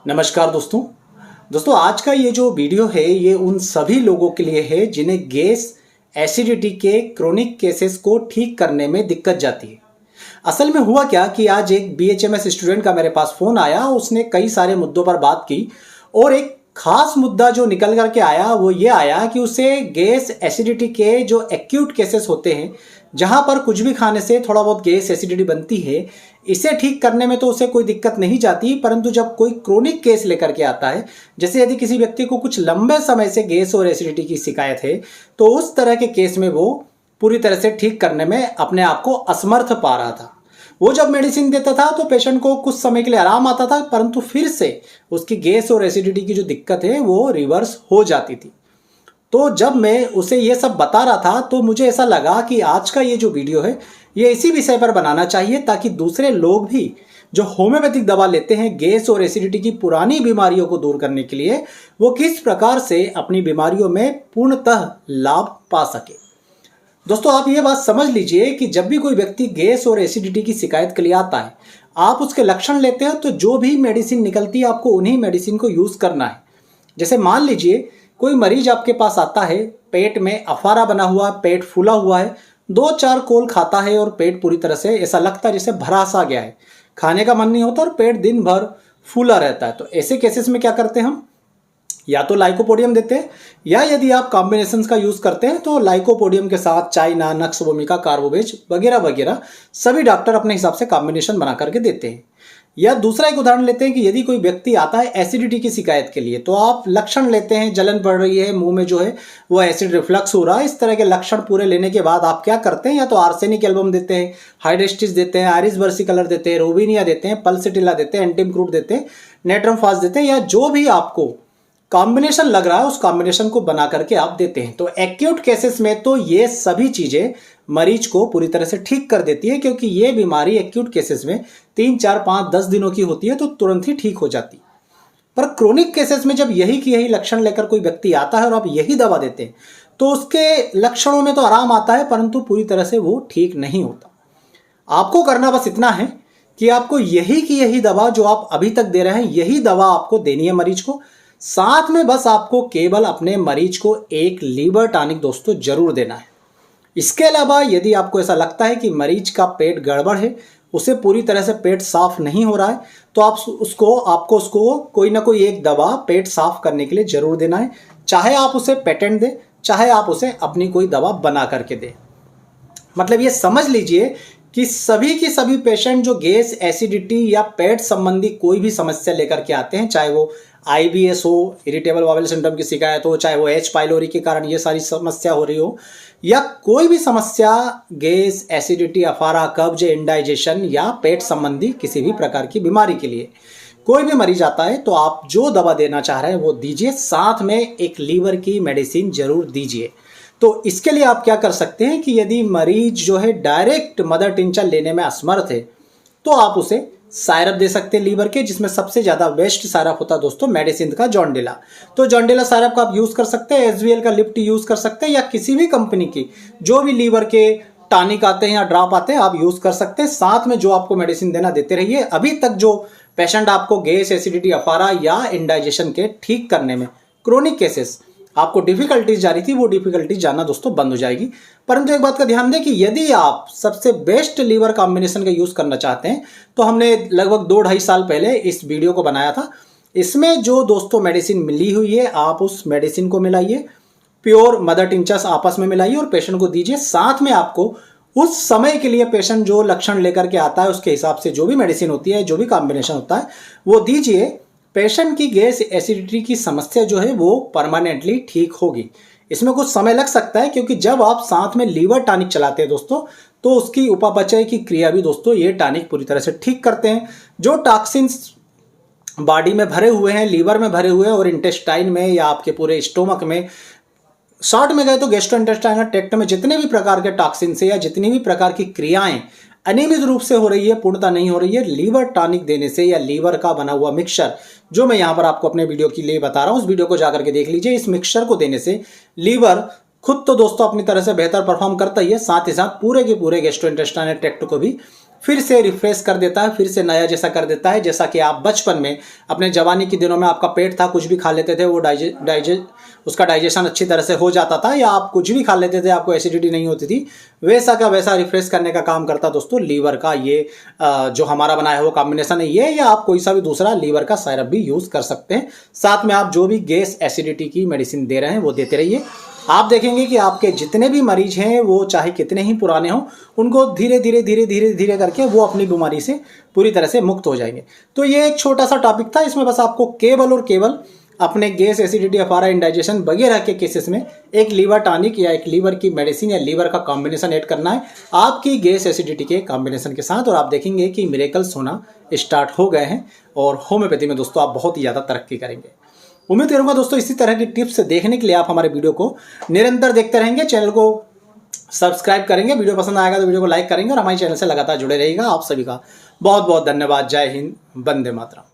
नमस्कार दोस्तों आज का ये जो वीडियो है ये उन सभी लोगों के लिए है जिन्हें गैस एसिडिटी के क्रोनिक केसेस को ठीक करने में दिक्कत जाती है। असल में हुआ क्या कि आज एक BHMS स्टूडेंट का मेरे पास फ़ोन आया। उसने कई सारे मुद्दों पर बात की और एक खास मुद्दा जो निकल करके आया वो ये आया कि उसे गैस एसिडिटी के जो एक्यूट केसेस होते हैं, जहां पर कुछ भी खाने से थोड़ा बहुत गैस एसिडिटी बनती है, इसे ठीक करने में तो उसे कोई दिक्कत नहीं जाती। परंतु जब कोई क्रोनिक केस लेकर के आता है, जैसे यदि किसी व्यक्ति को कुछ लंबे समय से गैस और एसिडिटी की शिकायत है, तो उस तरह के केस में वो पूरी तरह से ठीक करने में अपने आप को असमर्थ पा रहा था। वो जब मेडिसिन देता था तो पेशेंट को कुछ समय के लिए आराम आता था, परंतु फिर से उसकी गैस और एसिडिटी की जो दिक्कत है वो रिवर्स हो जाती थी। तो जब मैं उसे ये सब बता रहा था तो मुझे ऐसा लगा कि आज का ये जो वीडियो है ये इसी विषय पर बनाना चाहिए, ताकि दूसरे लोग भी जो होम्योपैथिक दवा लेते हैं गैस और एसिडिटी की पुरानी बीमारियों को दूर करने के लिए, वो किस प्रकार से अपनी बीमारियों में पूर्णतः लाभ पा सके। दोस्तों आप ये बात समझ लीजिए कि जब भी कोई व्यक्ति गैस और एसिडिटी की शिकायत के लिए आता है, आप उसके लक्षण लेते हैं तो जो भी मेडिसिन निकलती है आपको उन्हीं मेडिसिन को यूज़ करना है। जैसे मान लीजिए कोई मरीज आपके पास आता है, पेट में अफारा बना हुआ, पेट फूला हुआ है, 2-4 कोल खाता है और पेट पूरी तरह से ऐसा लगता है जैसे भरा सा गया है, खाने का मन नहीं होता और पेट दिन भर फूला रहता है। तो ऐसे केसेस में क्या करते हैं हम, या तो लाइकोपोडियम देते हैं, या यदि आप कॉम्बिनेशन का यूज करते हैं तो लाइकोपोडियम के साथ चाइना, नक्स वोमिका, कार्बोवेज वगैरह वगैरह सभी डॉक्टर अपने हिसाब से कॉम्बिनेशन बना करके देते हैं। या दूसरा एक उदाहरण लेते हैं कि यदि कोई व्यक्ति आता है एसिडिटी की शिकायत के लिए, तो आप लक्षण लेते हैं, जलन बढ़ रही है, मुंह में जो है वो एसिड रिफ्लक्स हो रहा है, इस तरह के लक्षण पूरे लेने के बाद आप क्या करते हैं, या तो आर्सेनिक एल्बम देते हैं, हाइड्रेस्टिस देते हैं, आयरिस वर्सिकलर देते हैं, रोबिनिया देते हैं, पल्सिटिला देते हैं, एंटीमक्रूट देते हैं, नेट्रम फास्ट देते हैं, या जो भी आपको कॉम्बिनेशन लग रहा है उस कॉम्बिनेशन को बना करके आप देते हैं। तो एक्यूट केसेस में तो ये सभी चीजें मरीज को पूरी तरह से ठीक कर देती है, क्योंकि ये बीमारी एक्यूट केसेस में 3, 4, 5, 10 दिनों की होती है तो तुरंत ही ठीक हो जाती। पर क्रोनिक केसेस में जब यही की यही लक्षण लेकर कोई व्यक्ति आता है और आप यही दवा देते हैं तो उसके लक्षणों में तो आराम आता है, परंतु पूरी तरह से वो ठीक नहीं होता। आपको करना बस इतना है कि आपको यही की यही दवा जो आप अभी तक दे रहे हैं, यही दवा आपको देनी है मरीज को। साथ में बस आपको केवल अपने मरीज को एक लीवर टॉनिक दोस्तों जरूर देना है। इसके अलावा यदि आपको ऐसा लगता है कि मरीज का पेट गड़बड़ है, उसे पूरी तरह से पेट साफ नहीं हो रहा है, तो आपको उसको कोई ना कोई एक दवा पेट साफ करने के लिए जरूर देना है। चाहे आप उसे पेटेंट दें, चाहे आप उसे अपनी कोई दवा बना करके दें। मतलब ये समझ लीजिए कि सभी की सभी पेशेंट जो गैस एसिडिटी या पेट संबंधी कोई भी समस्या लेकर के आते हैं, चाहे वो IBS हो, इरिटेबल बाउल सिंड्रोम की शिकायत हो, चाहे वो H पाइलोरी के कारण ये सारी समस्या हो रही हो, या कोई भी समस्या गैस एसिडिटी, अफारा, कब्ज, इंडाइजेशन या पेट संबंधी किसी भी प्रकार की बीमारी के लिए कोई भी मरीज आता है, तो आप जो दवा देना चाह रहे हैं वो दीजिए, साथ में एक लीवर की मेडिसिन जरूर दीजिए। तो इसके लिए आप क्या कर सकते हैं कि यदि मरीज जो है डायरेक्ट मदर टिंचर लेने में असमर्थ है, तो आप उसे सायरप दे सकते हैं लीवर के, जिसमें सबसे ज्यादा बेस्ट सायरप होता है दोस्तों मेडिसिन का जॉन्डिला। तो जॉन्डिला सायरप का आप यूज कर सकते हैं, SVL का लिफ्ट यूज कर सकते हैं, या किसी भी कंपनी की जो भी लीवर के टॉनिक आते हैं या ड्रॉप आते हैं आप यूज कर सकते हैं। साथ में जो आपको मेडिसिन देना देते रहिए। अभी तक जो पेशेंट आपको गैस एसिडिटी, अफारा या इंडाइजेशन के ठीक करने में क्रोनिक केसेस आपको डिफिकल्टीज जा रही थी, वो डिफिकल्टीज जाना दोस्तों बंद हो जाएगी। परंतु एक बात का ध्यान दें कि यदि आप सबसे बेस्ट लीवर कॉम्बिनेशन का यूज करना चाहते हैं, तो हमने लगभग 2-2.5 साल पहले इस वीडियो को बनाया था। इसमें जो दोस्तों मेडिसिन मिली हुई है, आप उस मेडिसिन को मिलाइए, प्योर मदर टिंचर्स आपस में मिलाइए और पेशेंट को दीजिए। साथ में आपको उस समय के लिए पेशेंट जो लक्षण लेकर के आता है उसके हिसाब से जो भी मेडिसिन होती है, जो भी कॉम्बिनेशन होता है वो दीजिए। पेशेंट की गैस एसिडिटी की समस्या जो है वो परमानेंटली ठीक होगी। इसमें कुछ समय लग सकता है, क्योंकि जब आप साथ में लीवर टॉनिक चलाते हैं दोस्तों, तो उसकी उपापचय की क्रिया भी दोस्तों ये टॉनिक पूरी तरह से ठीक करते हैं। जो टॉक्सिन्स बॉडी में भरे हुए हैं, लीवर में भरे हुए हैं और इंटेस्टाइन में या आपके पूरे स्टोमक में, शॉर्ट में गए तो गैस्ट्रोइंटेस्टाइनल ट्रैक्ट में जितने भी प्रकार के टॉक्सिन से या जितनी भी प्रकार की क्रियाएं अनियमित रूप से हो रही है, पूर्णता नहीं हो रही है, लीवर टॉनिक देने से या लीवर का बना हुआ मिक्सचर जो मैं यहां पर आपको अपने वीडियो के लिए बता रहा हूं, उस वीडियो को जाकर के देख लीजिए। इस मिक्सचर को देने से लीवर खुद तो दोस्तों अपनी तरह से बेहतर परफॉर्म करता ही है, साथ ही साथ पूरे के पूरे गैस्ट्रोइंटेस्टाइनल ट्रैक्ट को भी फिर से रिफ्रेश कर देता है, फिर से नया जैसा कर देता है। जैसा कि आप बचपन में अपने जवानी के दिनों में आपका पेट था, कुछ भी खा लेते थे, वो उसका डाइजेशन अच्छी तरह से हो जाता था, या आप कुछ भी खा लेते थे, आपको एसिडिटी नहीं होती थी, वैसा का वैसा रिफ्रेश करने का काम करता दोस्तों लीवर का ये जो हमारा बनाया हुआ कॉम्बिनेशन है ये, या आप कोई सा भी दूसरा लीवर का सिरप भी यूज़ कर सकते हैं। साथ में आप जो भी गैस एसिडिटी की मेडिसिन दे रहे हैं वो देते रहिए। आप देखेंगे कि आपके जितने भी मरीज हैं वो चाहे कितने ही पुराने हों, उनको धीरे धीरे धीरे धीरे धीरे करके वो अपनी बीमारी से पूरी तरह से मुक्त हो जाएंगे। तो ये एक छोटा सा टॉपिक था, इसमें बस आपको केवल और केवल अपने गैस एसिडिटी अफारा इंडाइजेशन वगैरह के केसेस में एक लीवर टॉनिक या एक लीवर की मेडिसिन या लीवर का कॉम्बिनेशन ऐड करना है आपकी गैस एसिडिटी के कॉम्बिनेशन के साथ, और आप देखेंगे कि मिरेकल्स होना स्टार्ट हो गए हैं और होम्योपैथी में दोस्तों आप बहुत ही ज़्यादा तरक्की करेंगे। उम्मीद करूंगा दोस्तों इसी तरह की टिप्स देखने के लिए आप हमारे वीडियो को निरंतर देखते रहेंगे, चैनल को सब्सक्राइब करेंगे, वीडियो पसंद आएगा तो वीडियो को लाइक करेंगे और हमारे चैनल से लगातार जुड़े रहिएगा। आप सभी का बहुत बहुत धन्यवाद। जय हिंद, वंदे मातरम।